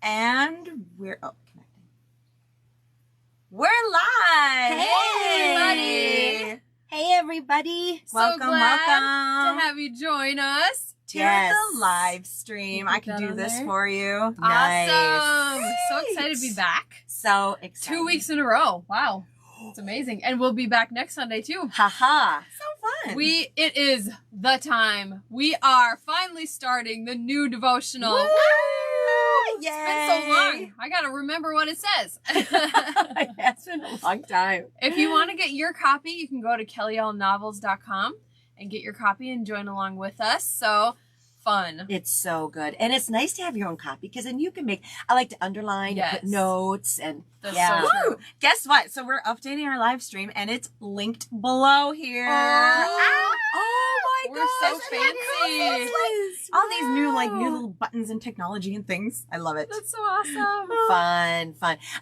And we're connecting. We're live. Hey, everybody. Hey, everybody. Welcome, so glad welcome to have you join us. to the live stream. I can that do on this there. for you. Nice. Awesome. So Great. excited to be back. So excited. 2 weeks in a row. Wow. It's amazing. And we'll be back next Sunday too. Haha. So fun. It is the time. We are finally starting the new devotional. Woo! Woo! Yay. It's been so long. I got to remember what it says. It's been a long time. If you want to get your copy, you can go to kellylnovels.com and get your copy and join along with us. So fun. It's so good. And it's nice to have your own copy because then you can I like to underline and put Yes. notes and That's yeah. so true. Woo! Guess what? So we're updating our live stream and it's linked below here. Oh my We're God. so Isn't that fancy. cool? All these new Wow. little buttons and technology and things. I love it. That's so awesome. Fun.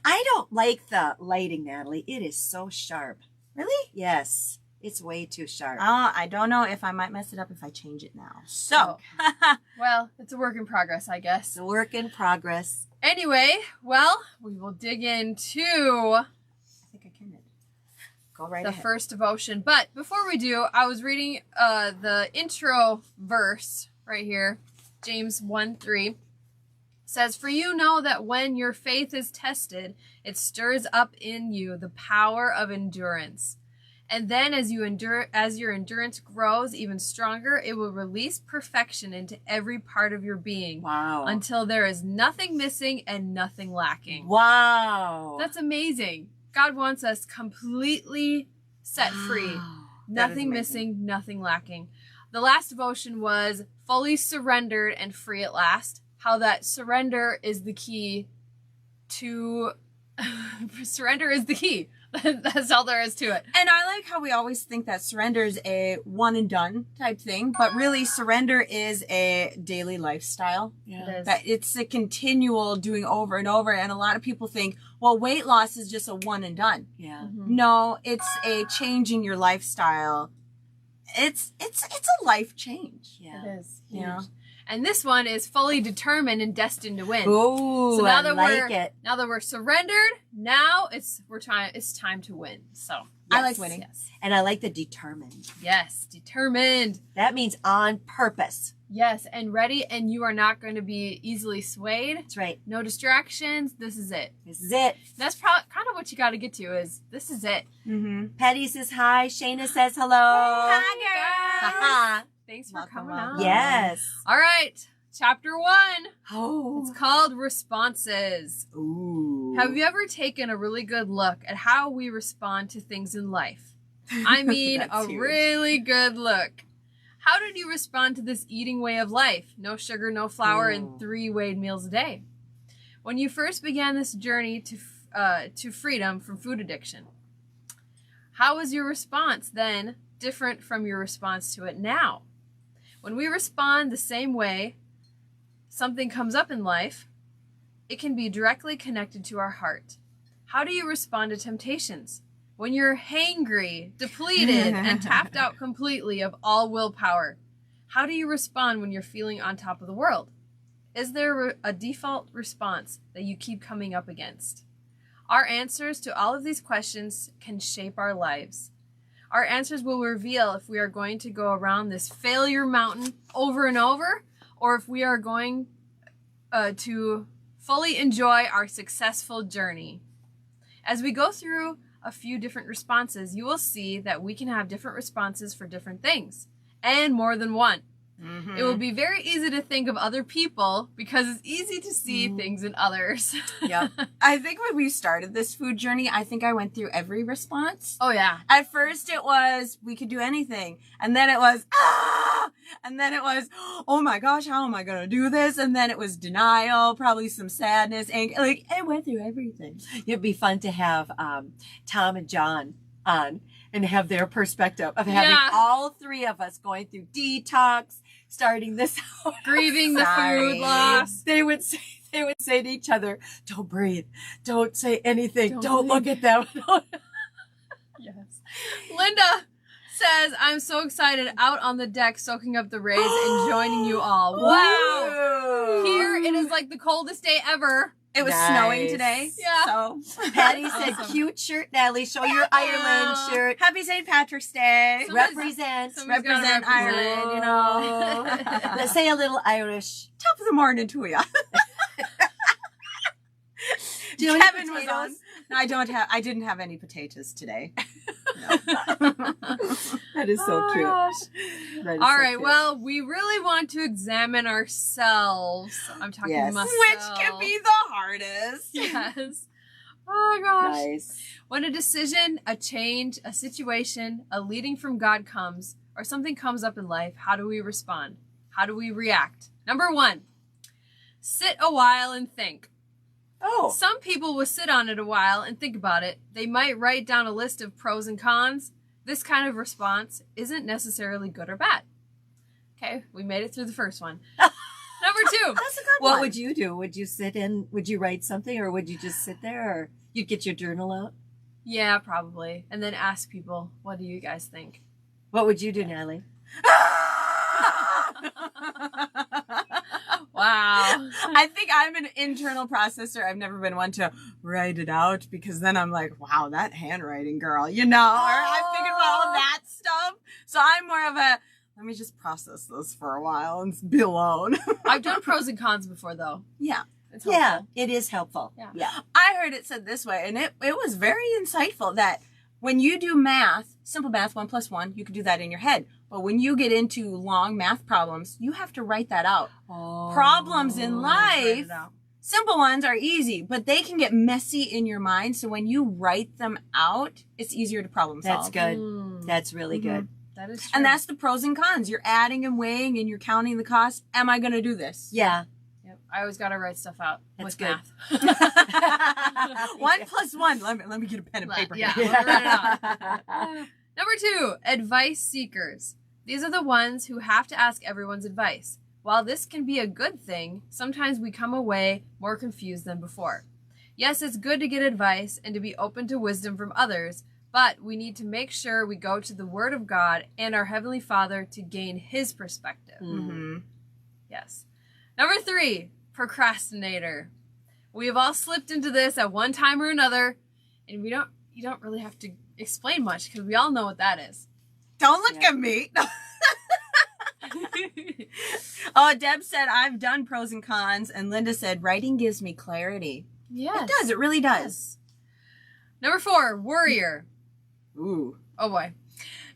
I don't like the lighting, Natalie. It is so sharp. Really? Yes. It's way too sharp. I don't know if I might mess it up if I change it now. So, Well, it's a work in progress, I guess. It's a work in progress. Anyway, well, we will dig into I think I can. Go right the ahead. first devotion. But before we do, I was reading the intro verse right here, James 1:3. Says, "For you know that when your faith is tested, it stirs up in you the power of endurance. And then as your endurance grows even stronger, it will release perfection into every part of your being Wow. until there is nothing missing and nothing lacking." Wow. That's amazing. God wants us completely set free. Wow. That is Nothing amazing. missing, nothing lacking. The last devotion was fully surrendered and free at last. How that surrender is the key to surrender is the key. That's all there is to it. And I like how we always think that surrender is a one and done type thing, but really surrender is a daily lifestyle. Yeah. It is. That it's a continual doing over and over. And a lot of people think, well, weight loss is just a one and done. Yeah. Mhm. No, it's a change in your lifestyle. It's a life change. Yeah. It is. You know? And this one is fully determined and destined to win. Ooh, So now I that like it. Now that we're surrendered, now it's time to win. So I like winning. Yes. And I like the determined. Yes, determined. That means on purpose. Yes, and ready, and you are not going to be easily swayed. That's right. No distractions. This is it. This is it. That's kind of what you got to get to is this is it. Mm-hmm. Patty says hi. Shayna says hello. Hi, girls. Thanks for Welcome, coming welcome. on. Yes. All right, chapter 1. Oh. It's called Responses. Ooh. Have you ever taken a really good look at how we respond to things in life? I mean, That's a huge. really good look. How did you respond to this eating way of life? No sugar, no flour, and 3 weighed meals a day. When you first began this journey to freedom from food addiction, how was your response then different from your response to it now? When we respond the same way something comes up in life, it can be directly connected to our heart. How do you respond to temptations? When you're hangry, depleted, and tapped out completely of all willpower, how do you respond when you're feeling on top of the world? Is there a default response that you keep coming up against? Our answers to all of these questions can shape our lives. Our answers will reveal if we are going to go around this failure mountain over and over, or if we are going to fully enjoy our successful journey. As we go through a few different responses, you will see that we can have different responses for different things, and more than one. Mm-hmm. It will be very easy to think of other people because it's easy to see things in others. Yep. I think when we started this food journey, I think I went through every response. Oh, yeah. At first it was, we could do anything. And then it was, ah! And then it was, oh my gosh, how am I going to do this? And then it was denial, probably some sadness, anger. Like, it went through everything. It'd be fun to have Tom and John on and have their perspective of having Yeah. all 3 of us going through detox, starting this out. Grieving the Sorry. food loss. They would say to each other, "Don't breathe. Don't say anything. Don't Don't look at them." Yes. Linda says, I'm so excited out on the deck soaking up the rays and joining you all. Wow. Here it is like the coldest day ever. It was snowing today. Yeah. So Patty said, cute shirt, Natalie. Show your Ireland shirt. Happy St. Patrick's Day. Represent. Represent Ireland, you know. Let's say a little Irish. Top of the morning to ya. Do you Kevin was on. No, I didn't have any potatoes today. No. That is so true. Gosh. That is All so right, true. well, we really want to examine ourselves. I'm talking Yes. myself. Which can be the hardest. Yes. Oh, gosh. Nice. When a decision, a change, a situation, a leading from God comes, or something comes up in life, how do we respond? How do we react? Number 1, sit a while and think. Oh. Some people will sit on it a while and think about it. They might write down a list of pros and cons. This kind of response isn't necessarily good or bad. Okay, we made it through the first one. Number 2. That's a good What one. would you do? Would you sit in? Would you write something, or would you just sit there, or you'd get your journal out? Yeah, probably. And then ask people, what do you guys think? What would you do, Natalie? Wow. I think I'm an internal processor. I've never been one to write it out because then I'm like, wow, that handwriting girl, you know, or I'm thinking about all that stuff. So I'm more of a, let me just process this for a while and be alone. I've done pros and cons before, though. Yeah. It's Yeah, helpful. it is helpful. Yeah. I heard it said this way, and it was very insightful that when you do math, simple math, 1 + 1, you can do that in your head. But when you get into long math problems, you have to write that out. Oh. Problems in Write life, it out. simple ones are easy, but they can get messy in your mind. So when you write them out, it's easier to problem solve. That's good. Mm, That's really good. that is true. And that's the pros and cons. You're adding and weighing and you're counting the cost. Am I going to do this? Yeah. Yep. I always got to write stuff out That's with good. math. 1 + 1. Let me get a pen and paper. Yeah. here. We'll write it out. Number 2, advice seekers. These are the ones who have to ask everyone's advice. While this can be a good thing, sometimes we come away more confused than before. Yes, it's good to get advice and to be open to wisdom from others, but we need to make sure we go to the Word of God and our Heavenly Father to gain His perspective. Mhm. Yes. Number 3, procrastinator. We have all slipped into this at one time or another, and you don't really have to explain much because we all know what that is. Don't look Yeah. at me. Oh, Deb said, I've done pros and cons. And Linda said, writing gives me clarity. Yes. It does. It really does. Number 4, worrier. Ooh. Oh boy.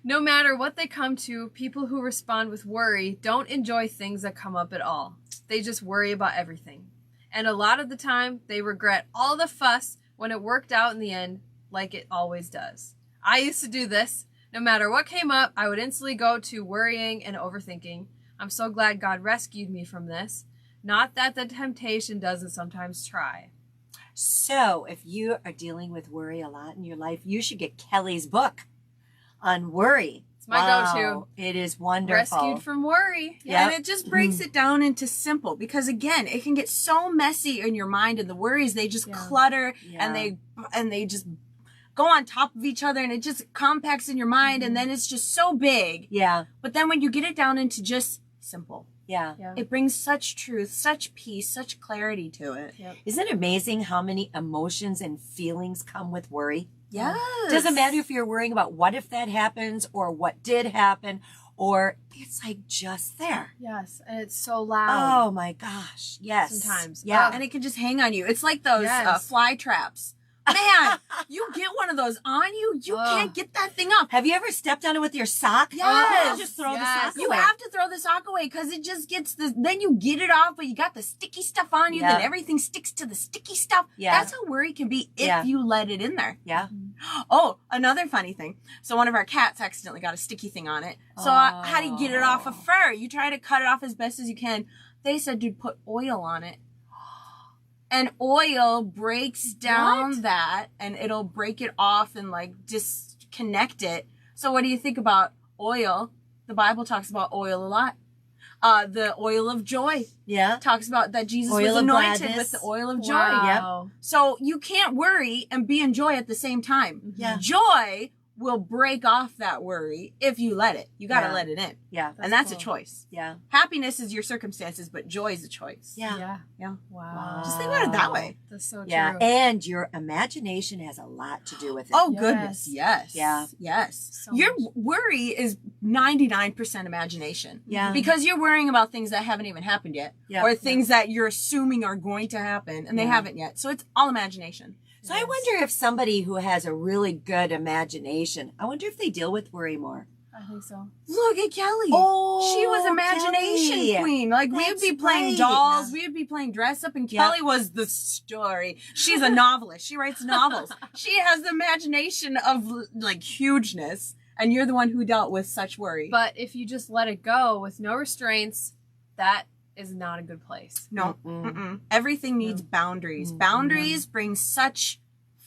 No matter what they come to, people who respond with worry don't enjoy things that come up at all. They just worry about everything. And a lot of the time, they regret all the fuss when it worked out in the end, like it always does. I used to do this. No matter what came up, I would instantly go to worrying and overthinking. I'm so glad God rescued me from this. Not that the temptation doesn't sometimes try. So, if you are dealing with worry a lot in your life, you should get Kelly's book on worry. It's my go-to. It is wonderful. Rescued from worry. Yeah, and Yep. it just breaks it down into simple because again, it can get so messy in your mind and the worries, they just Yeah. clutter Yeah. and they just go on top of each other and it just compacts in your mind and then it's just so big. Yeah, But then when you get it down into just simple, yeah. Yeah. it brings such truth, such peace, such clarity to it. Isn't it amazing how many emotions and feelings come with worry? Yes. Doesn't matter if you're worrying about what if that happens or what did happen, or it's like just there. Yes, and it's so loud. Oh my gosh. Yes. Sometimes. Yeah. And it can just hang on you. It's like those Yes. fly traps. Man, you get one of those on you, you Ugh. can't get that thing up. Have you ever stepped on it with your sock? Yes. You just throw the Yes. sock You away. have to throw the sock away because it just gets the. Then you get it off, but you got the sticky stuff on you. Yeah. Then everything sticks to the sticky stuff. Yeah. That's how worry can be if Yeah. you let it in there. Yeah. Oh, another funny thing. So one of our cats accidentally got a sticky thing on it. So how do you get it off of fur? You try to cut it off as best as you can. They said, dude, put oil on it. And oil breaks down What? that and it'll break it off and like disconnect it. So what do you think about oil? The Bible talks about oil a lot. The oil of joy Yeah. talks about that Jesus Oil was of anointed gladness. with the oil of joy. Wow. So you can't worry and be in joy at the same time. Yeah. Joy will break off that worry if you let it. You got to Yeah. let it in. Yeah. And that's cool. a choice. Yeah. Happiness is your circumstances, but joy is a choice. Yeah. Yeah. Wow. Just think about it that way. That's so Yeah. true. And your imagination has a lot to do with it. Oh, Yes. goodness. Yes. Yeah. Yes. So Your much. worry is 99% imagination. Yeah. Because you're worrying about things that haven't even happened yet. Yeah. Or things that you're assuming are going to happen and they Yeah. haven't yet. So it's all imagination. So I wonder if somebody who has a really good imagination, I wonder if they deal with worry more. I think so. Look at Kelly. Oh, She was imagination Kelly. queen. Like we would That's be playing right. dolls, we would be playing dress up, and Yeah. Kelly was the story. She's a novelist. She writes novels. She has the imagination of like hugeness, and you're the one who dealt with such worry. But if you just let it go with no restraints, that is not a good place. No, everything needs boundaries. Mm-mm. Boundaries bring such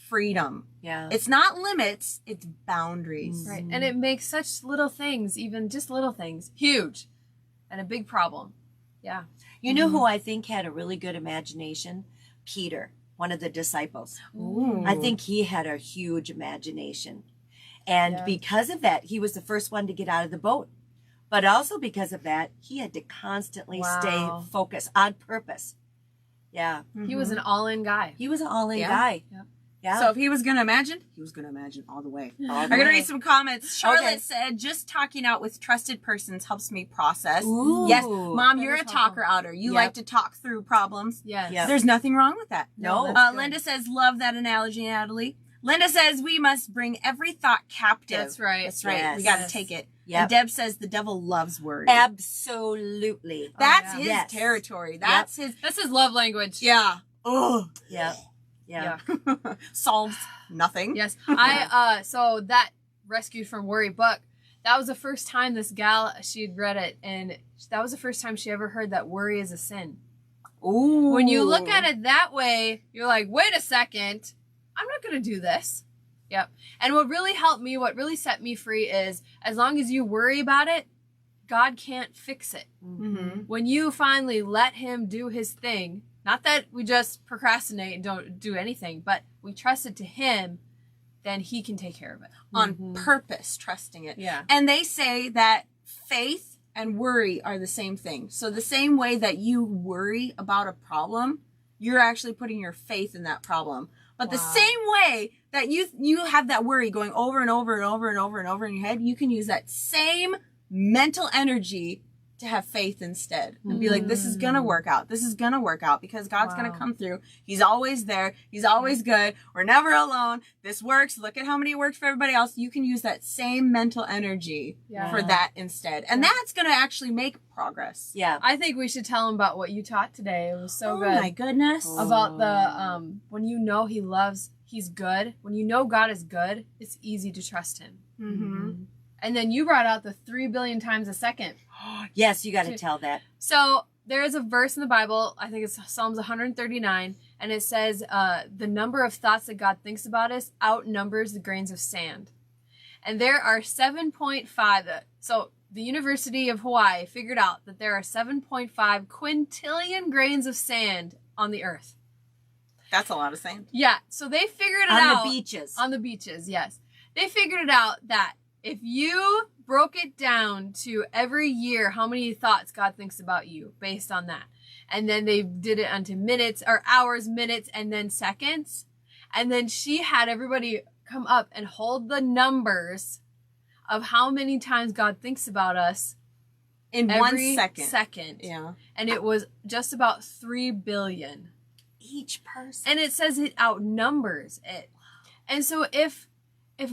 freedom. Yeah. It's not limits; it's boundaries. Right. And it makes such little things, even just little things, huge and a big problem. Yeah. You know who I think had a really good imagination? Peter, one of the disciples. Ooh. I think he had a huge imagination. And Yeah. because of that, he was the first one to get out of the boat. But also because of that, he had to constantly Wow. stay focused on purpose. Yeah. He was an all-in guy. He was an all-in Yeah. guy. Yep. Yeah. So if he was going to imagine, he was going to imagine all the way. All I'm the going to way. read some comments. Charlotte Okay. said, just talking out with trusted persons helps me process. Ooh. Yes, Mom, That you're is a talker outer. You Yep. like to talk through problems. Yes. Yep. There's nothing wrong with that. No. that's good. Linda says, love that analogy, Natalie. Linda says, we must bring every thought captive. That's right. That's right. Yes. We got to Yes. take it. Yep. And Deb says, the devil loves worry. Absolutely. That's yeah. his Yes. territory. That's his. That's his love language. Yeah. Oh. Yeah. Yeah. Solves nothing. Yes. So that Rescued from Worry book, that was the first time this gal, she'd read it, and that was the first time she ever heard that worry is a sin. Ooh. When you look at it that way, you're like, wait a second, I'm not going to do this. Yep. And what really helped me, what really set me free is as long as you worry about it, God can't fix it. Mm-hmm. When you finally let him do his thing, not that we just procrastinate and don't do anything, but we trust it to him, then he can take care of it. On purpose, trusting it. Yeah. And they say that faith and worry are the same thing. So the same way that you worry about a problem, you're actually putting your faith in that problem. But the Wow. same way that you have that worry going over and over and over and over and over in your head, you can use that same mental energy to have faith instead and be like, this is going to work out. This is going to work out because God's going Wow. to come through. He's always there. He's always good. We're never alone. This works. Look at how many it worked for everybody else. You can use that same mental energy Yeah. for that instead. And that's going to actually make progress. Yeah. I think we should tell him about what you taught today. It was so Oh good. my goodness. Oh. About the when you know he's good, when you know God is good, it's easy to trust him. Mm-hmm. And then you brought out the 3 billion times a second. Yes, you got to tell that. So there is a verse in the Bible, I think it's Psalms 139, and it says the number of thoughts that God thinks about us outnumbers the grains of sand. And there are 7.5, so the University of Hawaii figured out that there are 7.5 quintillion grains of sand on the earth. That's a lot of sand. Yeah, so they figured it On out. the beaches. On the beaches, yes. They figured it out that if you broke it down to every year how many thoughts God thinks about you based on that, and then they did it onto minutes or hours, minutes, and then seconds, and then she had everybody come up and hold the numbers of how many times God thinks about us In every 1 second. second. Yeah. And it was just about 3 billion. Each person. And it says it outnumbers it. And so if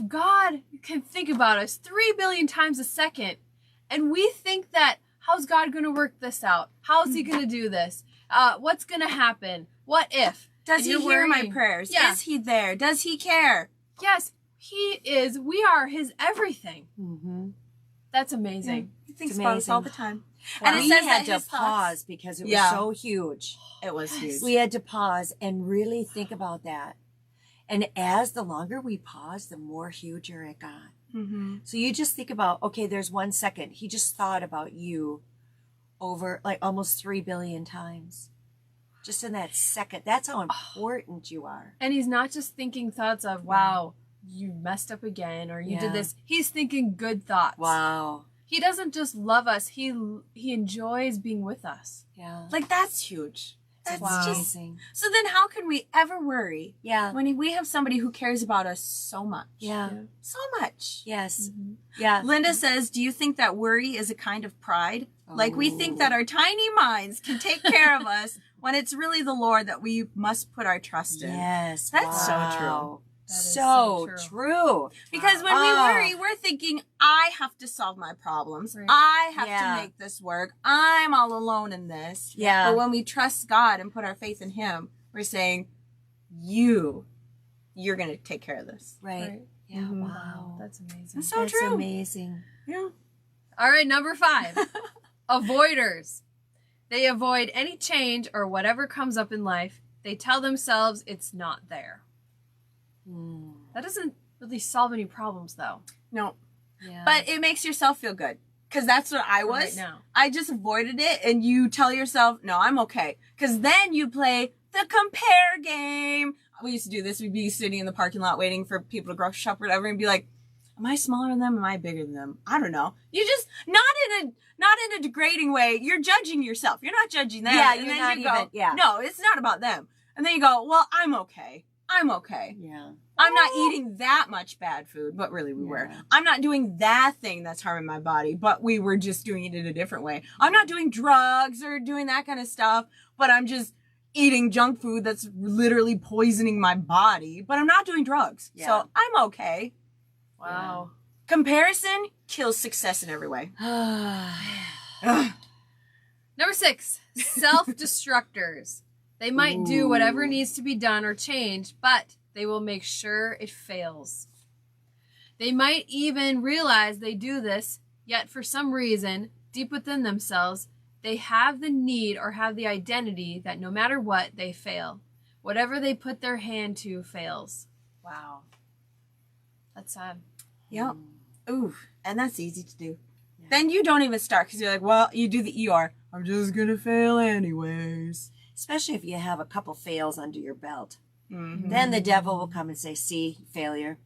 God can think about us 3 billion times a second, and we think that, how's God going to work this out? How's he going to do this? What's going to happen? What if? Does And he you're hear my worrying. prayers? Yeah. Is he there? Does he care? Yes, he is. We are his everything. Mm-hmm. That's amazing. He thinks It's about us all the amazing. time. Wow. And it we says had that to his thoughts- pause because it was Yeah. so huge. It was huge. We had to pause and really think about that. And as the longer we paused, the more huger it got. Mm-hmm. So you just think about, okay, there's 1 second. He just thought about you over like almost 3 billion times. Just in that second. That's how important you are. And he's not just thinking thoughts of, wow, you messed up again or you Yeah. did this. He's thinking good thoughts. Wow. He doesn't just love us. He enjoys being with us. Yeah. Like, that's huge. That's Wow. just, amazing. so then how can we ever worry Yeah. when we have somebody who cares about us so much? Yeah. So much. Yes. Mhm. Yeah. Linda says, do you think that worry is a kind of pride? Like we think that our tiny minds can take care of us when it's really the Lord that we must put our trust in. Yes. That's so wow. true. That is So so true. Because when we Oh. worry, we're thinking, I have to solve my problems. Right. I have Yeah. to make this work. I'm all alone in this. Yeah. But when we trust God and put our faith in Him, we're saying, you're going to take care of this. Right. Right. Yeah. Mhm. Wow. That's amazing. That's so That's true. amazing. Yeah. All right, number 5. Avoiders. They avoid any change or whatever comes up in life. They tell themselves it's not there. Mm. That doesn't really solve any problems, though. No. Yeah. But it makes yourself feel good. Because that's what I was. Right now. I just avoided it, and you tell yourself, no, I'm okay. Because then you play the compare game. We used to do this. We'd be sitting in the parking lot waiting for people to grocery shop or whatever and be like, am I smaller than them? Am I bigger than them? I don't know. You just, not in a degrading way. You're judging yourself. You're not judging them. Yeah, And you're then not you go, even- yeah. no, it's not about them. And then you go, well, I'm okay. I'm okay. Yeah. I'm not eating that much bad food, but really we were. Yeah. I'm not doing that thing that's harming my body, but we were just doing it in a different way. I'm not doing drugs or doing that kind of stuff, but I'm just eating junk food that's literally poisoning my body, but I'm not doing drugs. Yeah. So I'm okay. Wow. Comparison kills success in every way. Ugh. Number 6, self-destructors. They might do whatever needs to be done or changed, but they will make sure it fails. They might even realize they do this, yet for some reason, deep within themselves, they have the need or have the identity that no matter what, they fail. Whatever they put their hand to fails. Wow. That's sad. Yep. Ooh, and that's easy to do. Yeah. Then you don't even start because you're like, well, you do the ER. I'm just going to fail anyways. Especially if you have a couple fails under your belt. Mhm. Then the devil will come and say, see, failure.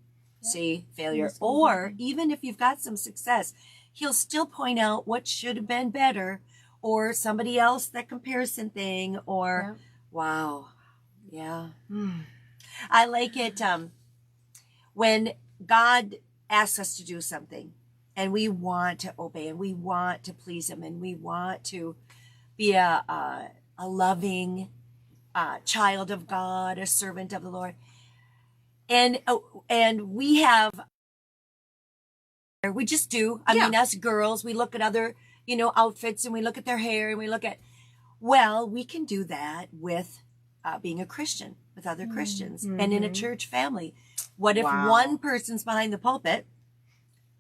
See, failure. That's what Or even if you've got some success, he'll still point out what should have been better or somebody else, that comparison thing, or, wow. Yeah. Mm. I like it when God asks us to do something and we want to obey and we want to please him and we want to be a loving child of God, a servant of the Lord. And we just do. I mean, us girls, we look at other, outfits and we look at their hair and we look at, well, we can do that with being a Christian, with other Christians and in a church family. What if Wow. one person's behind the pulpit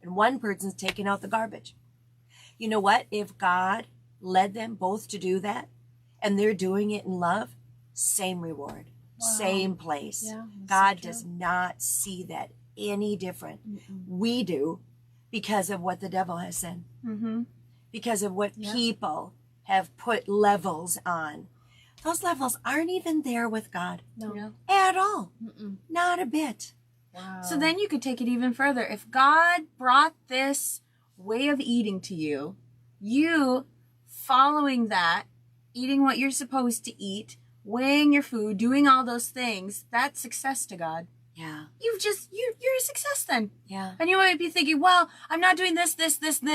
and one person's taking out the garbage? You know what? If God led them both to do that and they're doing it in love, same reward, same place. Yeah, that's God so true. does not see that any different. We do because of what the devil has said, Mm-hmm. because of what people have put levels on. Those levels aren't even there with God No. Yeah. at all. Mm-mm. Not a bit. Wow. So then you could take it even further. If God brought this way of eating to you, you following that, eating what you're supposed to eat, weighing your food, doing all those things, that's success to God. Yeah. You're a success then. Yeah. And you might be thinking, well, I'm not doing this.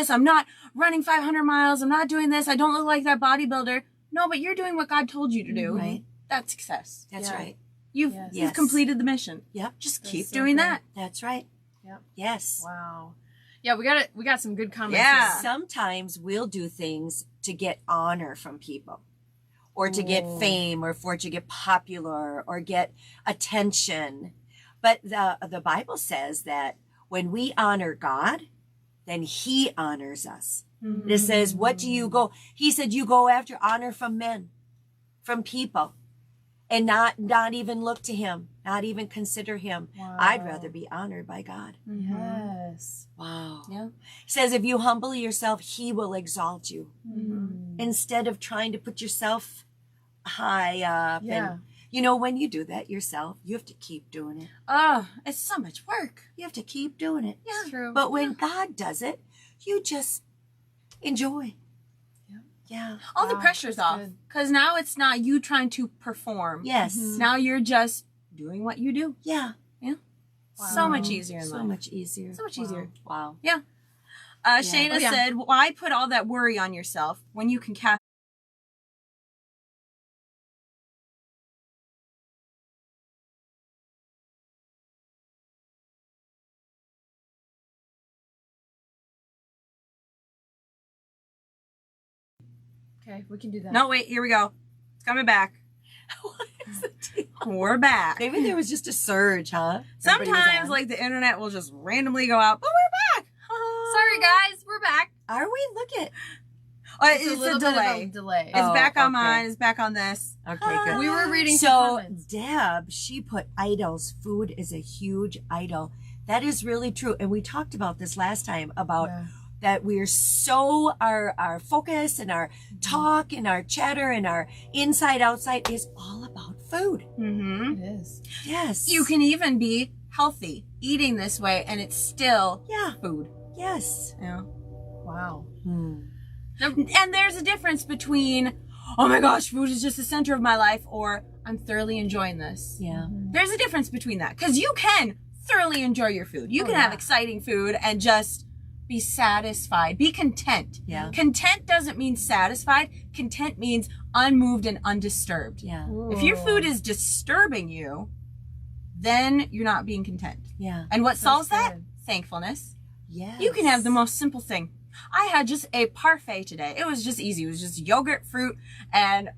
I'm not running 500 miles. I'm not doing this. I don't look like that bodybuilder. No, but you're doing what God told you to do. Right. That's success. That's Yeah. right. You've Yes. completed the mission. Yep. Just That's keep so doing good. that. That's right. Yep. Yes. Wow. Yeah, we got some good comments. Yeah. here. Sometimes we'll do things to get honor from people or to get fame or for to get popular or get attention. But the Bible says that when we honor God, then he honors us. Mm-hmm. It says, what do you go? He said, you go after honor from men, from people, and not even look to him, not even consider him. Wow. I'd rather be honored by God. Yes. Wow. Yeah. He says, if you humble yourself, he will exalt you. Mm-hmm. Instead of trying to put yourself high up Yeah. and You know, when you do that yourself, you have to keep doing it. Oh, it's so much work. You have to keep doing it. It's true. But when God does it, you just enjoy. Yeah. Yeah. All the Wow, pressure's that's off. good. Because now it's not you trying to perform. Yes. Now you're just doing what you do. Yeah. So much easier in So life. much easier. So much easier. Wow. Shayna Oh, yeah. said, why put all that worry on yourself when you can cast Okay, we can do that. No, wait, here we go. It's coming back. What is the deal? We're back. Maybe there was just a surge, huh? Everybody was Sometimes, on. like, the internet will just randomly go out, but we're back. Sorry, guys, we're back. Are we? Look at. It's a little bit of delay. a delay. It's Oh, back on okay. mine. It's back on this. Okay, good. We were reading some So comments. Deb, she put idols. Food is a huge idol. That is really true. And we talked about this last time about Yeah. that we're so our focus and our talk and our chatter and our inside outside is all about food. Mm-hmm. It is. Yes. You can even be healthy eating this way, and it's still Yeah. food. Yes. Yeah. Wow. And there's a difference between, oh my gosh, food is just the center of my life, or I'm thoroughly enjoying this. Yeah. There's a difference between that, because you can thoroughly enjoy your food. You Oh, can have yeah. exciting food and just be satisfied. Be content. Yeah. Content doesn't mean satisfied. Content means unmoved and undisturbed. Yeah. If your food is disturbing you, then you're not being content. Yeah. And what solves that? good. Thankfulness. Yes. You can have the most simple thing. I had just a parfait today. It was just easy. It was just yogurt, fruit, and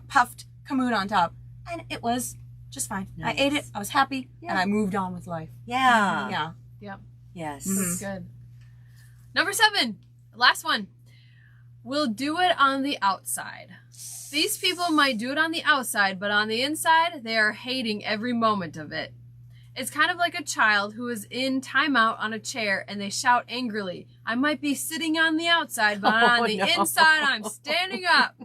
puffed kamut on top. And it was just fine. Nice. I ate it. I was happy. Yeah. And I moved on with life. Yeah. Yeah. Yep. Yes. Mhm. That's good. Number 7, last one. We'll do it on the outside. These people might do it on the outside, but on the inside, they are hating every moment of it. It's kind of like a child who is in timeout on a chair and they shout angrily, I might be sitting on the outside, but on the inside, I'm standing up.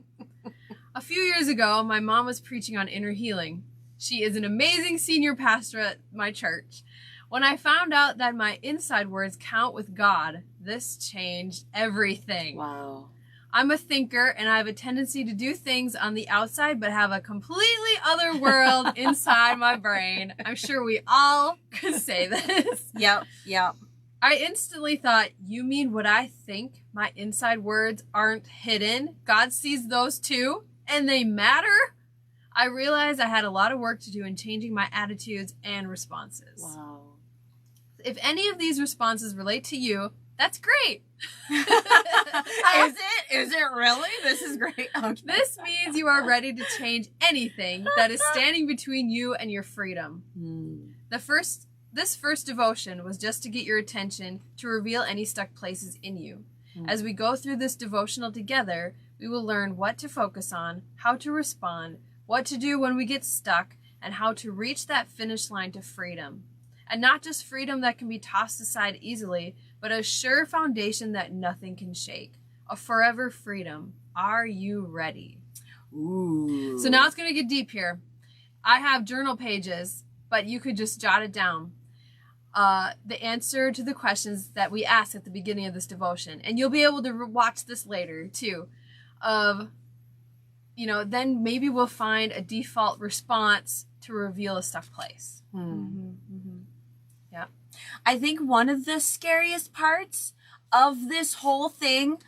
A few years ago, my mom was preaching on inner healing. She is an amazing senior pastor at my church. When I found out that my inside words count with God, this changed everything. Wow. I'm a thinker and I have a tendency to do things on the outside but have a completely other world inside my brain. I'm sure we all could say this. Yep. Yep. I instantly thought, you mean what I think? My inside words aren't hidden? God sees those too? And they matter? I realized I had a lot of work to do in changing my attitudes and responses. Wow. If any of these responses relate to you, that's great. Is it really? This is great. Okay. This means you are ready to change anything that is standing between you and your freedom. This first devotion was just to get your attention, to reveal any stuck places in you. As we go through this devotional together, we will learn what to focus on, how to respond, what to do when we get stuck, and how to reach that finish line to freedom. And not just freedom that can be tossed aside easily, but a sure foundation that nothing can shake. A forever freedom. Are you ready? Ooh. So now it's going to get deep here. I have journal pages, but you could just jot it down. The answer to the questions that we asked at the beginning of this devotion. And you'll be able to watch this later, too. Then maybe we'll find a default response to reveal a stuck place. Yeah. I think one of the scariest parts of this whole thing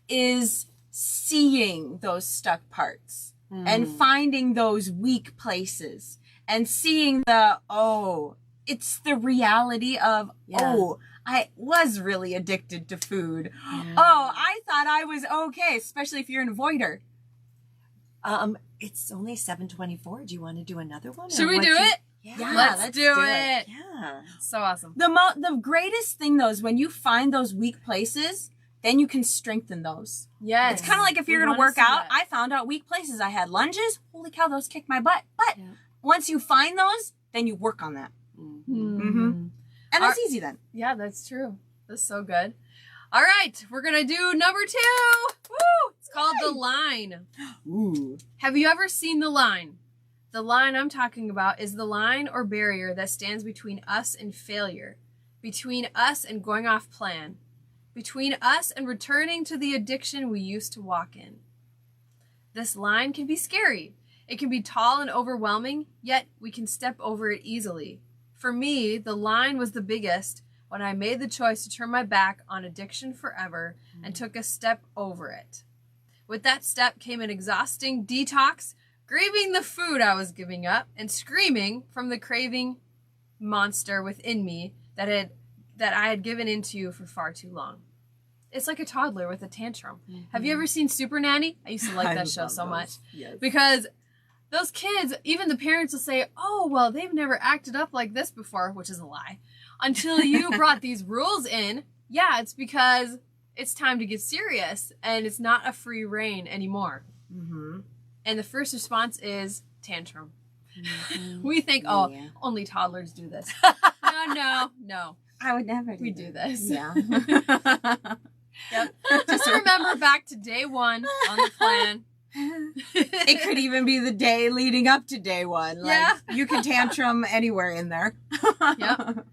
is seeing those stuck parts and finding those weak places and seeing it's the reality of, I was really addicted to food. Yeah. Oh, I thought I was okay, especially if you're an avoider. It's only 7:24. Do you want to do another one? Should Or we what do you- it? Yeah. Let's do it. Yeah. So awesome. The greatest thing, though, is when you find those weak places, then you can strengthen those. Yes. It's kind of like if you're going to work out. I found out weak places. I had lunges. Holy cow, those kicked my butt. But once you find those, then you work on that. And that's easy then. Yeah, that's true. That's so good. All right, we're going to do number 2. Woo! It's called The Line. Ooh. Have you ever seen The Line? The line I'm talking about is the line or barrier that stands between us and failure, between us and going off plan, between us and returning to the addiction we used to walk in. This line can be scary. It can be tall and overwhelming, yet we can step over it easily. For me, the line was the biggest when I made the choice to turn my back on addiction forever and took a step over it. With that step came an exhausting detox, grieving the food I was giving up, and screaming from the craving monster within me that I had given into for far too long. It's like a toddler with a tantrum. Mm-hmm. Have you ever seen Super Nanny? I used to like that show so much. Yes. Because those kids, even the parents will say, oh, well, they've never acted up like this before, which is a lie. Until you brought these rules in, yeah, it's because it's time to get serious and it's not a free reign anymore. Mm-hmm. And the first response is tantrum. Mm-hmm. We think, oh, yeah, only toddlers do this. No. I would never do this. Yeah. Yep. Just remember back to day one on the plan. It could even be the day leading up to day one. Like, yeah. You can tantrum anywhere in there. Yep.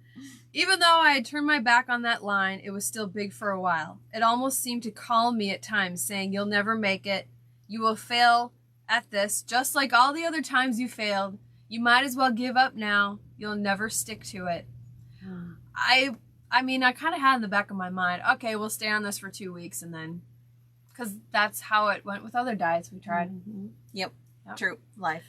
Even though I had turned my back on that line, it was still big for a while. It almost seemed to call me at times, saying, you'll never make it. You will fail at this, just like all the other times you failed. You might as well give up now. You'll never stick to it. I mean, I kind of had in the back of my mind, okay, we'll stay on this for 2 weeks and then, because that's how it went with other diets we tried. Mm-hmm. Yep. True. Life.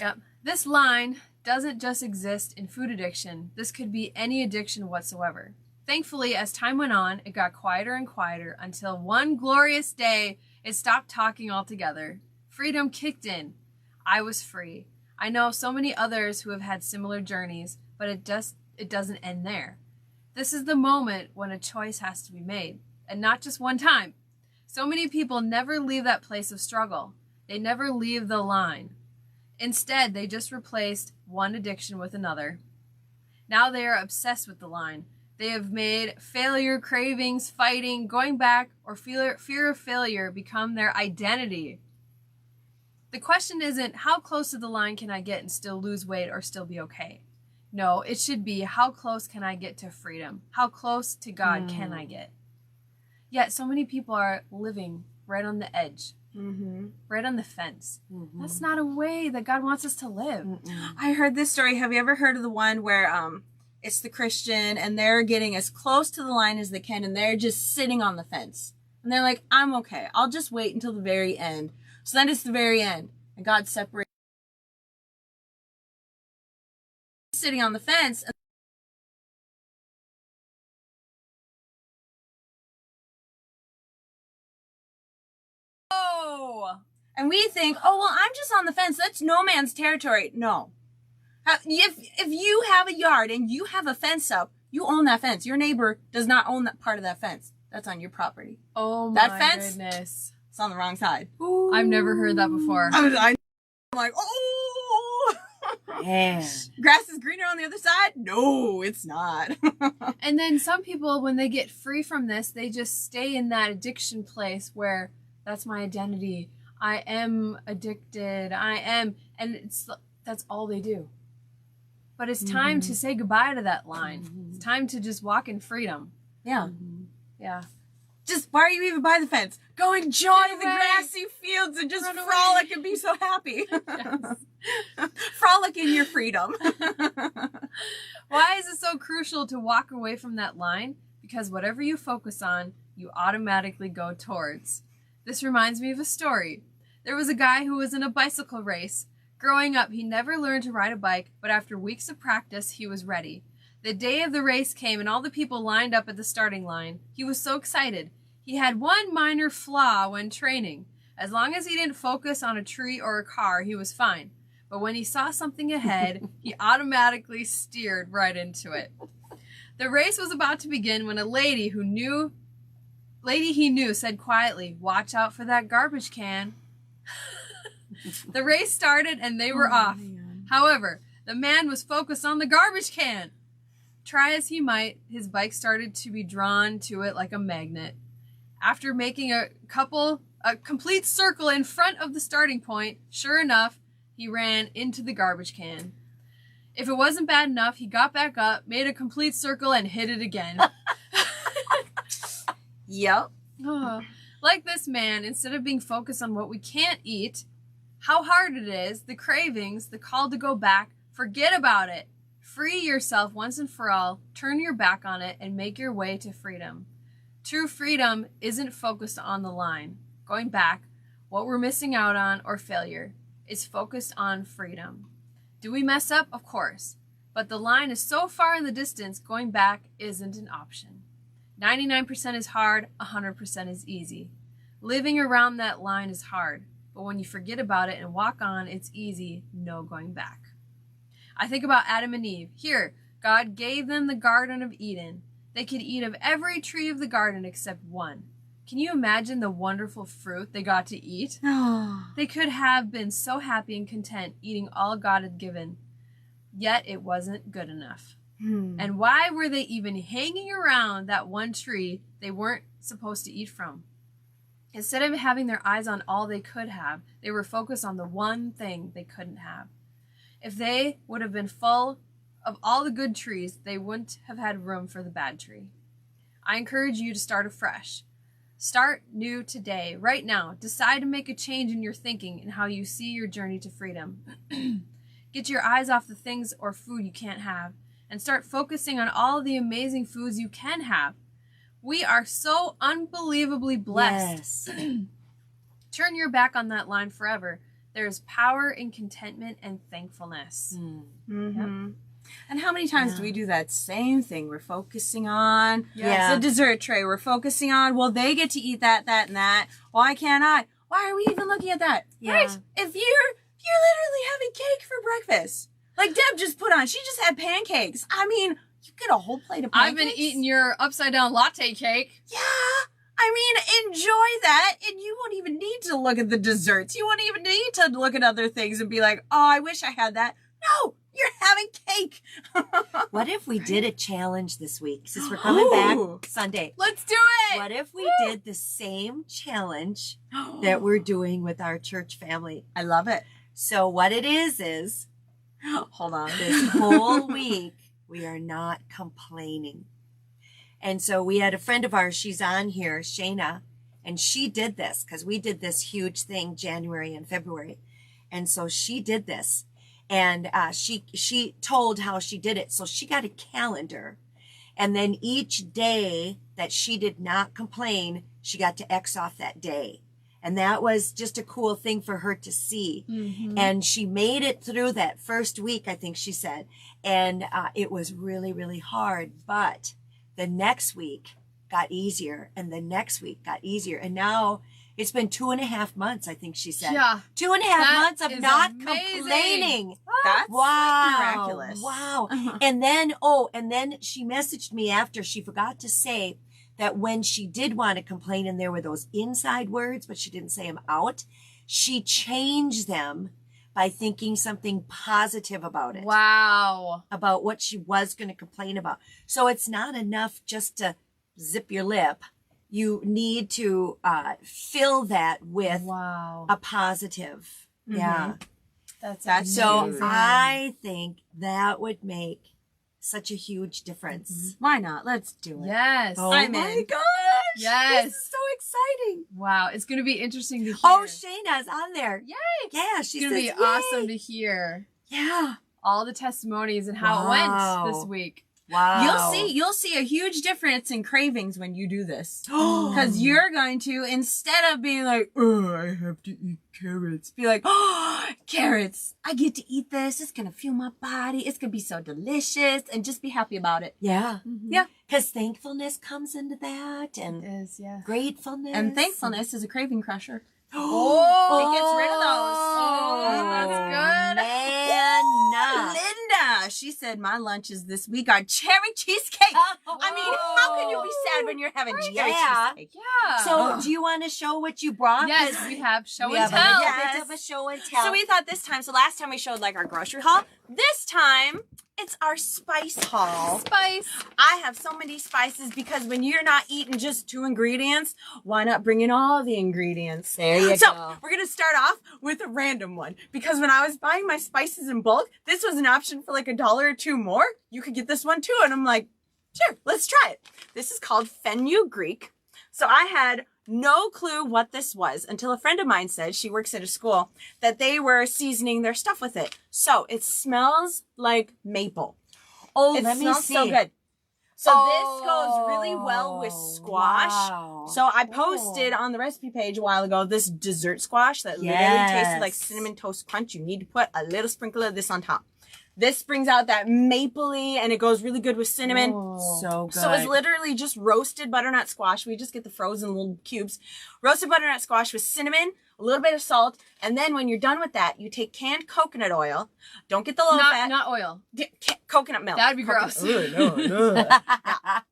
Yep. This line doesn't just exist in food addiction. This could be any addiction whatsoever. Thankfully, as time went on, it got quieter and quieter until one glorious day, it stopped talking altogether. Freedom kicked in. I was free. I know so many others who have had similar journeys, but it doesn't end there. This is the moment when a choice has to be made, and not just one time. So many people never leave that place of struggle. They never leave the line. Instead, they just replaced one addiction with another. Now they are obsessed with the line. They have made failure, cravings, fighting, going back, or fear of failure become their identity. The question isn't, how close to the line can I get and still lose weight or still be okay? No, it should be, how close can I get to freedom? How close to God can I get? Yet so many people are living right on the edge, right on the fence. Mm-hmm. That's not a way that God wants us to live. Mm-mm. I heard this story. Have you ever heard of the one where it's the Christian and they're getting as close to the line as they can and they're just sitting on the fence? And they're like, I'm okay. I'll just wait until the very end. So then it's the very end and God separates. Sitting on the fence. And we think, oh, well, I'm just on the fence. That's no man's territory. No. If you have a yard and you have a fence up, you own that fence. Your neighbor does not own that part of that fence. That's on your property. Oh, that my fence, goodness. It's on the wrong side. Ooh. I've never heard that before. I'm like, oh. Yeah. Grass is greener on the other side? No, it's not. And then some people, when they get free from this, they just stay in that addiction place where that's my identity. I am addicted. And that's all they do. But it's time to say goodbye to that line. Mm-hmm. It's time to just walk in freedom. Yeah. Mm-hmm. Yeah. Just, why are you even by the fence? Go enjoy the grassy fields and just frolic and be so happy. Frolic in your freedom. Why is it so crucial to walk away from that line? Because whatever you focus on, you automatically go towards. This reminds me of a story. There was a guy who was in a bicycle race. Growing up, he never learned to ride a bike, but after weeks of practice, he was ready. The day of the race came and all the people lined up at the starting line. He was so excited. He had one minor flaw when training. As long as he didn't focus on a tree or a car, he was fine. But when he saw something ahead, he automatically steered right into it. The race was about to begin when a lady he knew said quietly, "Watch out for that garbage can." The race started and they were off. Man. However, the man was focused on the garbage can. Try as he might, his bike started to be drawn to it like a magnet. After making a complete circle in front of the starting point, sure enough, he ran into the garbage can. If it wasn't bad enough, he got back up, made a complete circle, and hit it again. Yep. Like this man, instead of being focused on what we can't eat, how hard it is, the cravings, the call to go back, forget about it. Free yourself once and for all, turn your back on it, and make your way to freedom. True freedom isn't focused on the line, going back, what we're missing out on, or failure. It's focused on freedom. Do we mess up? Of course. But the line is so far in the distance, going back isn't an option. 99% is hard, 100% is easy. Living around that line is hard, but when you forget about it and walk on, it's easy, no going back. I think about Adam and Eve. Here, God gave them the Garden of Eden. They could eat of every tree of the garden except one. Can you imagine the wonderful fruit they got to eat? They could have been so happy and content eating all God had given, yet it wasn't good enough. And why were they even hanging around that one tree they weren't supposed to eat from? Instead of having their eyes on all they could have, they were focused on the one thing they couldn't have. If they would have been full of all the good trees, they wouldn't have had room for the bad tree. I encourage you to start afresh. Start new today, right now. Decide to make a change in your thinking and how you see your journey to freedom. Get your eyes off the things or food you can't have and start focusing on all the amazing foods you can have. We are so unbelievably blessed. Yes. Turn your back on that line forever. There is power in contentment and thankfulness. And how many times do we do that same thing? We're focusing on Yeah. the dessert tray. We're focusing on, well, they get to eat that, and that. Why can't I? Why are we even looking at that? Yeah. Right? If you're literally having cake for breakfast. Like Deb just put on, she just had pancakes. I mean, you get a whole plate of pancakes. I've been eating your upside down latte cake. Yeah. I mean, enjoy that, and you won't even need to look at the desserts. You won't even need to look at other things and be like, oh, I wish I had that. No, you're having cake. What if we did a challenge this week? Since we're coming back Sunday. Let's do it. What if we did the same challenge that we're doing with our church family? I love it. So what it is Hold on. this whole week, we are not complaining. And so we had a friend of ours, she's on here, Shayna, and she did this because we did this huge thing January and February. And so she did this. And she told how she did it. So she got a calendar. And then each day that she did not complain, she got to X off that day. And that was just a cool thing for her to see. And she made it through that first week, I think she said. And it was really, really hard. But the next week got easier. And the next week got easier. And now it's been 2.5 months, I think she said. Yeah. 2.5 months of is not amazing. complaining. That's Wow. miraculous. Wow. Uh-huh. And then she messaged me after. She forgot to say that when she did want to complain and there were those inside words, but she didn't say them out, she changed them by thinking something positive about it. Wow. About what she was going to complain about. So it's not enough just to zip your lip. You need to fill that with Wow. a positive. Yeah. That's So amazing. I think that would make such a huge difference. Why not? Let's do it. Yes. Oh I'm my in. gosh. Yes. This is so exciting. Wow. It's going to be interesting to hear. Oh, Shayna's on there. Yay. Yeah, It's she going to says, be awesome yay. to hear Yeah. all the testimonies and how it Wow. went this week. Wow. You'll see a huge difference in cravings when you do this. Because you're going to, instead of being like, oh, I have to eat carrots, be like, oh, carrots, I get to eat this. It's going to fuel my body. It's going to be so delicious. And just be happy about it. Yeah. Yeah. Because thankfulness comes into that It and is, yeah. gratefulness. And thankfulness is a craving crusher. Oh, It gets rid of those. Oh, that's good. Man. Linda, she said my lunches this week are cherry cheesecake. I mean, how can you be sad when you're having cherry Yeah. cheesecake? Yeah. So, do you want to show what you brought? yes, 'Cause we have show we and have tell. a little Yes. bit of a show and tell. So we thought this time, so last time we showed like our grocery haul. This time it's our spice haul. Spice. I have so many spices because when you're not eating just 2 ingredients, why not bring in all the ingredients? There you So go. we're going to start off with a random one because when I was buying my spices in bulk, this was an option for like $1 or 2 more. You could get this one too. And I'm like, sure, let's try it. This is called fenugreek. So I had no clue what this was until a friend of mine said, she works at a school, that they were seasoning their stuff with it. So it smells like maple. Oh, It let me smells see. so good. So this goes really well with squash. Wow. So I posted on the recipe page a while ago this dessert squash that literally tasted like cinnamon toast crunch. You need to put a little sprinkle of this on top. This brings out that mapley and it goes really good with cinnamon. So good. So it's literally just roasted butternut squash. We just get the frozen little cubes. Roasted butternut squash with cinnamon, a little bit of salt. And then when you're done with that, you take canned coconut oil. Don't get the low fat. Not oil. Coconut milk. That'd be gross.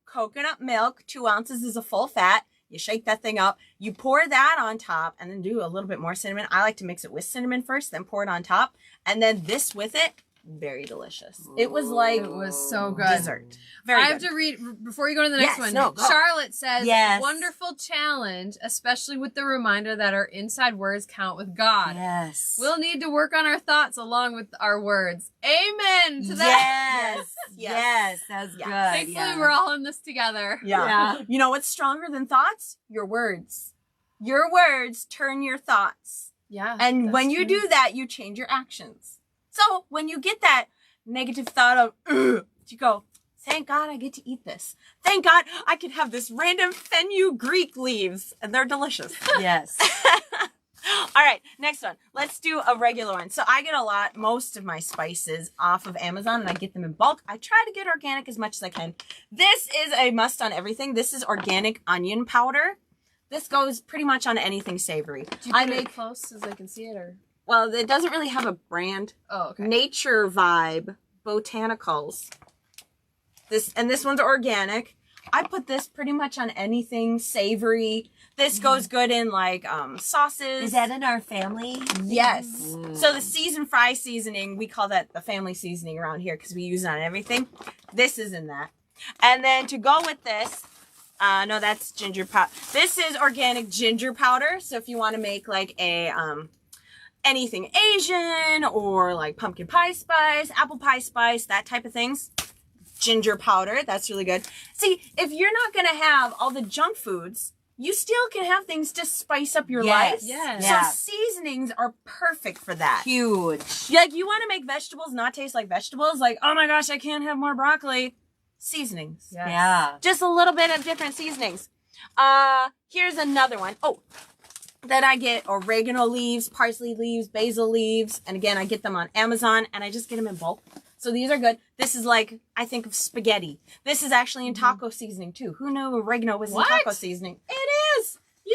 Coconut milk, 2 ounces is a full fat. You shake that thing up. You pour that on top and then do a little bit more cinnamon. I like to mix it with cinnamon first, then pour it on top. And then this with it. Very delicious. It was like It was so good. dessert. Very I good. have to read before you go to the next Yes, one. no, go. Charlotte says, Yes. wonderful challenge, especially with the reminder that our inside words count with God. Yes. We'll need to work on our thoughts along with our words. Amen to that. Yes. Yes. That's good. Thankfully, Yeah. we're all in this together. Yeah. You know what's stronger than thoughts? Your words. Your words turn your thoughts. Yeah. And that's when you true. do that, you change your actions. So when you get that negative thought of, ugh, you go, thank God I get to eat this. Thank God I can have this random fenugreek leaves. And they're delicious. Yes. All right, next one. Let's do a regular one. So I get most of my spices off of Amazon and I get them in bulk. I try to get organic as much as I can. This is a must on everything. This is organic onion powder. This goes pretty much on anything savory. Do you put it close so I can see it? Or Well, it doesn't really have a brand. Oh, okay. Nature Vibe Botanicals. This one's organic. I put this pretty much on anything savory. This goes good in like sauces. Is that in our family? Yes. So the seasoned fry seasoning, we call that the family seasoning around here because we use it on everything. This is in that. And then to go with this, no, that's ginger powder. This is organic ginger powder. So if you want to make like a anything Asian or like pumpkin pie spice, apple pie spice, that type of things. Ginger powder, that's really good. See, if you're not going to have all the junk foods, you still can have things to spice up your life. Yes. So Yes. seasonings are perfect for that. Huge. Like you want to make vegetables not taste like vegetables, like, oh my gosh, I can't have more broccoli. Seasonings. Yes. Yeah. Just a little bit of different seasonings. Here's another one. Oh, then I get oregano leaves, parsley leaves, basil leaves. And again, I get them on Amazon and I just get them in bulk. So these are good. This is like, I think of spaghetti. This is actually in taco seasoning too. Who knew oregano was What? in taco seasoning? It is. Yeah,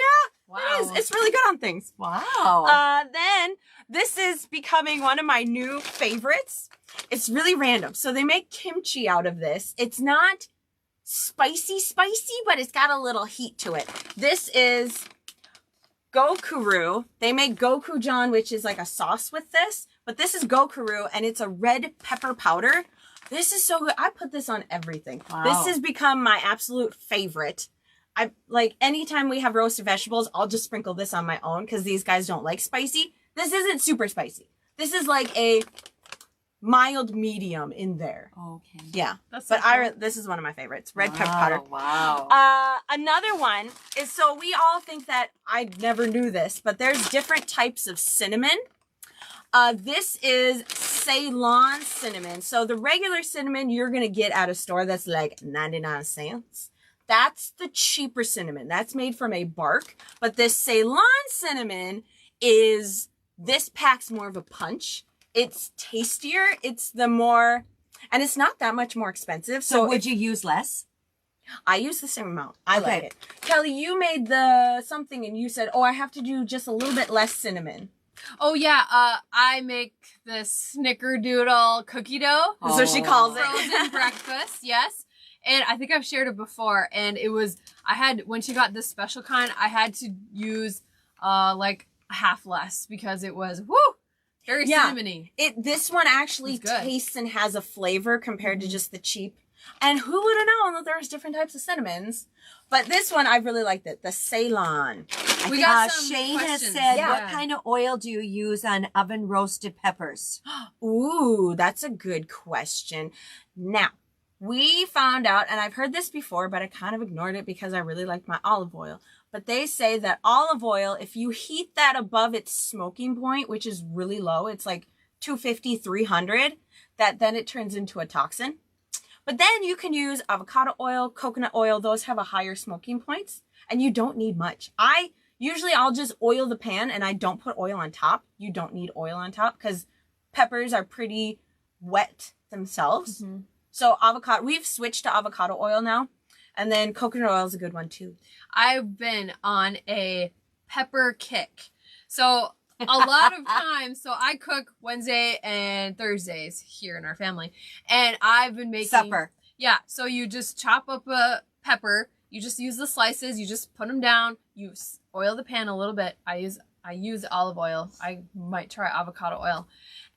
Wow. it is. It's really good on things. Wow. Then this is becoming one of my new favorites. It's really random. So they make kimchi out of this. It's not spicy, but it's got a little heat to it. This is gokuru. They make gochujang, which is like a sauce with this. But this is gokuru, and it's a red pepper powder. This is so good. I put this on everything. Wow. This has become my absolute favorite. I like anytime we have roasted vegetables, I'll just sprinkle this on my own because these guys don't like spicy. This isn't super spicy. This is like a mild medium in there. Okay. Yeah. That's But so cool. this is one of my favorites. Red pepper powder. Wow. Another one is, so we all think that I never knew this, but there's different types of cinnamon. This is Ceylon cinnamon. So the regular cinnamon you're going to get at a store that's like 99 cents. That's the cheaper cinnamon. That's made from a bark. But this Ceylon cinnamon this packs more of a punch. It's tastier. It's and it's not that much more expensive. So would you use less? I use the same amount. I Okay. like it. Kelly, you made something and you said, oh, I have to do just a little bit less cinnamon. Oh yeah, I make this snickerdoodle cookie dough. Oh. So she calls it. Frozen breakfast, yes. And I think I've shared it before. And it was, when she got this special kind, I had to use like half less because it was, Very Yeah. cinnamony. This one actually It's good. tastes and has a flavor compared to just the cheap. And who would have known that there's different types of cinnamons? But this one, I really liked it. The Ceylon. We got some Shane has questions. said, Yeah. what kind of oil do you use on oven roasted peppers? Ooh, that's a good question. Now, we found out, and I've heard this before, but I kind of ignored it because I really liked my olive oil. But they say that olive oil, if you heat that above its smoking point, which is really low, it's like 250, 300, that then it turns into a toxin. But then you can use avocado oil, coconut oil. Those have a higher smoking points, and you don't need much. I'll just oil the pan, and I don't put oil on top. You don't need oil on top because peppers are pretty wet themselves. Mm-hmm. So we've switched to avocado oil now, and then coconut oil is a good one too. I've been on a pepper kick. So a lot of times, so I cook Wednesday and Thursdays here in our family. And I've been making... Supper. Yeah, so you just chop up a pepper. You just use the slices. You just put them down. You oil the pan a little bit. I use olive oil. I might try avocado oil.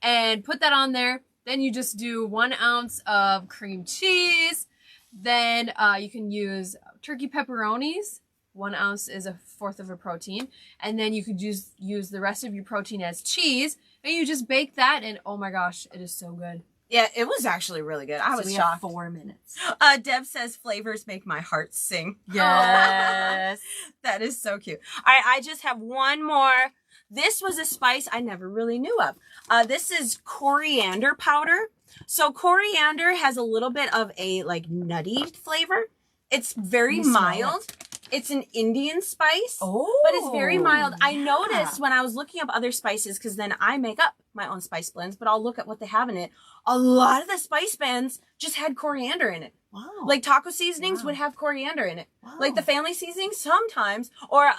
And put that on there. Then you just do 1 ounce of cream cheese. Then you can use turkey pepperonis. 1 ounce is 1/4 of a protein. And then you could use the rest of your protein as cheese. And you just bake that. And oh my gosh, it is so good. Yeah, it was actually really good. I was we shocked. have 4 minutes. Deb says flavors make my heart sing. Yes. That is so cute. All right, I just have one more. This was a spice I never really knew of. This is coriander powder. So coriander has a little bit of a like nutty flavor. It's very mild. It's an Indian spice, but it's very mild. I noticed when I was looking up other spices, because then I make up my own spice blends, but I'll look at what they have in it. A lot of the spice blends just had coriander in it. Wow. Like taco seasonings would have coriander in it. Wow. Like the family seasonings sometimes, or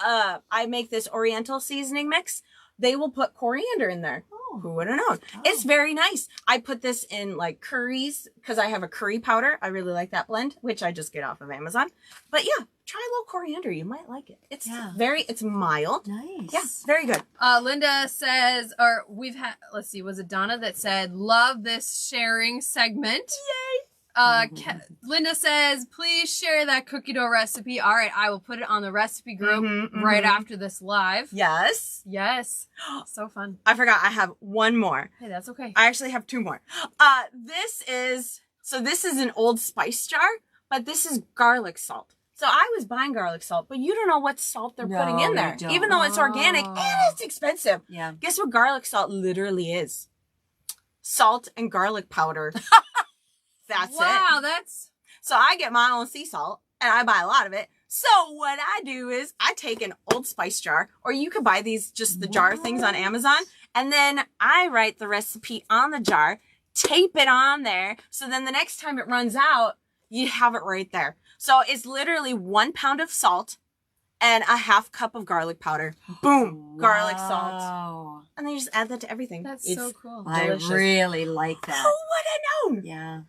I make this oriental seasoning mix. They will put coriander in there. Who would have known? It's very nice. I put this in like curries because I have a curry powder. I really like that blend, which I just get off of Amazon. But yeah, try a little coriander. You might like it. It's it's mild. Nice. Yeah, very good. Linda says, or we've had, let's see, was it Donna that said, love this sharing segment? Yay! Linda says, please share that cookie dough recipe. All right, I will put it on the recipe group right after this live. Yes. Yes. So fun. I forgot I have one more. Hey, that's okay. I actually have 2 more. This is an old spice jar, but this is garlic salt. So I was buying garlic salt, but you don't know what salt they're putting in there, even though it's organic and it's expensive. Yeah. Guess what garlic salt literally is? Salt and garlic powder. That's it. Wow, that's... So I get my own sea salt and I buy a lot of it. So what I do is I take an old spice jar, or you could buy these, just the jar things on Amazon. And then I write the recipe on the jar, tape it on there. So then the next time it runs out, you have it right there. So it's literally 1 pound of salt and a 1/2 cup of garlic powder. Boom. Garlic salt. And then you just add that to everything. That's so cool. Delicious. I really like that. Who would have known? Yeah.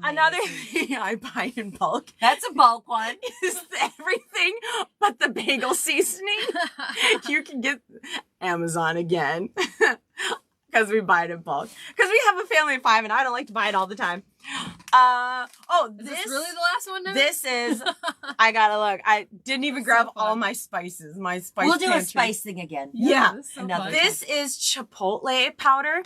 Another thing I buy in bulk. That's a bulk one. Is everything but the bagel seasoning. You can get Amazon again. Because we buy it in bulk. Because we have a family of 5 and I don't like to buy it all the time. Is this really the last one now? This is, I gotta look. I didn't even grab all my spices. My spice We'll do pantry. a spice thing again. Yeah. This is chipotle powder.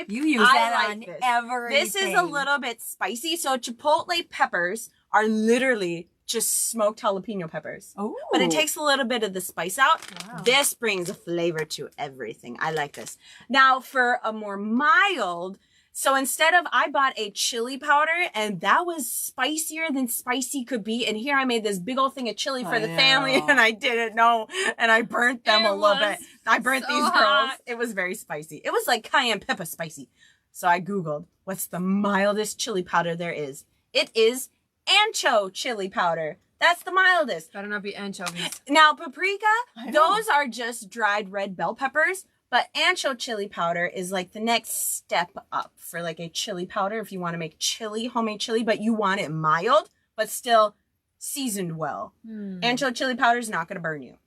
You use that on everything. This is a little bit spicy. So chipotle peppers are literally just smoked jalapeno peppers. Oh. But it takes a little bit of the spice out. Wow. This brings a flavor to everything. I like this. Now for a more mild, so instead of, I bought a chili powder and that was spicier than spicy could be. And here I made this big old thing of chili for the family and I didn't know. And I burnt them a little bit. I burnt these girls. It was very spicy. It was like cayenne pepper spicy. So I Googled, what's the mildest chili powder there is? It is ancho chili powder. That's the mildest. Better not be anchovies. Now, paprika, those are just dried red bell peppers. But ancho chili powder is like the next step up for like a chili powder if you want to make chili, homemade chili, but you want it mild, but still seasoned well. Ancho chili powder is not going to burn you.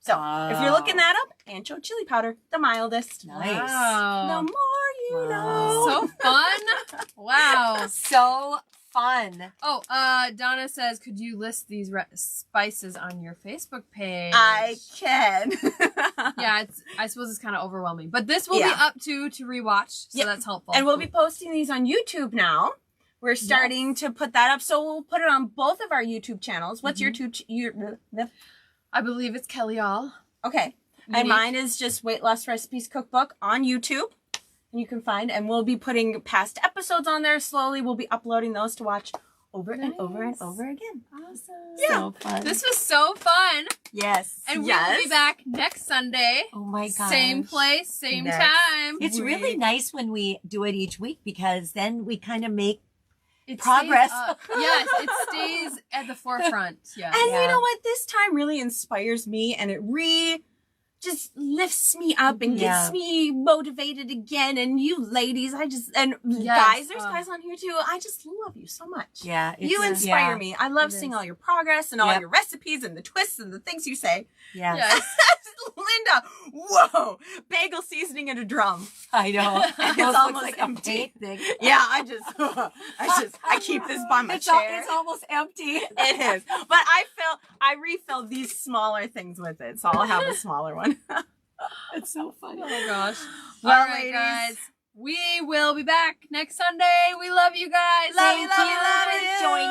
So if you're looking that up, ancho chili powder, the mildest. Nice. The Wow. more you Wow. know. So fun. Wow. So fun. Oh, Donna says, could you list these spices on your Facebook page? I can. Yeah, I suppose it's kind of overwhelming. But this will be Yeah. up to rewatch, so Yep. that's helpful. And we'll be posting these on YouTube now. We're starting to put that up, so we'll put it on both of our YouTube channels. What's your I believe it's Kelly All. Okay. Unique. And mine is just Weight Loss Recipes Cookbook on YouTube. And you can find, and we'll be putting past episodes on there slowly. We'll be uploading those to watch over and over and Nice. over again. Awesome. Yeah. So fun. This was so fun. Yes. And we will be back next Sunday. Oh my gosh. Same place, same Next time. It's really nice when we do it each week because then we kind of make It progress. stays up. Yes, it stays at the forefront. Yeah. And Yeah. you know what? This time really inspires me, and it just lifts me up and Yeah. gets me motivated again. And you ladies, and Yes. guys, there's guys on here too. I just love you so much. Yeah. You inspire yeah. me. I love It seeing is. all your progress and all Yep. your recipes and the twists and the things you say. Yes. Yes. Linda, whoa, bagel seasoning in a drum. I know. It's Almost looks almost like empty. a paint thing. Yeah, I keep this by my It's chair. almost empty. It is, but I refill these smaller things with it, so I'll have a smaller one. It's so funny. Oh my gosh. Well, All right, ladies. guys. We will be back next Sunday. We love you guys. Thank you for joining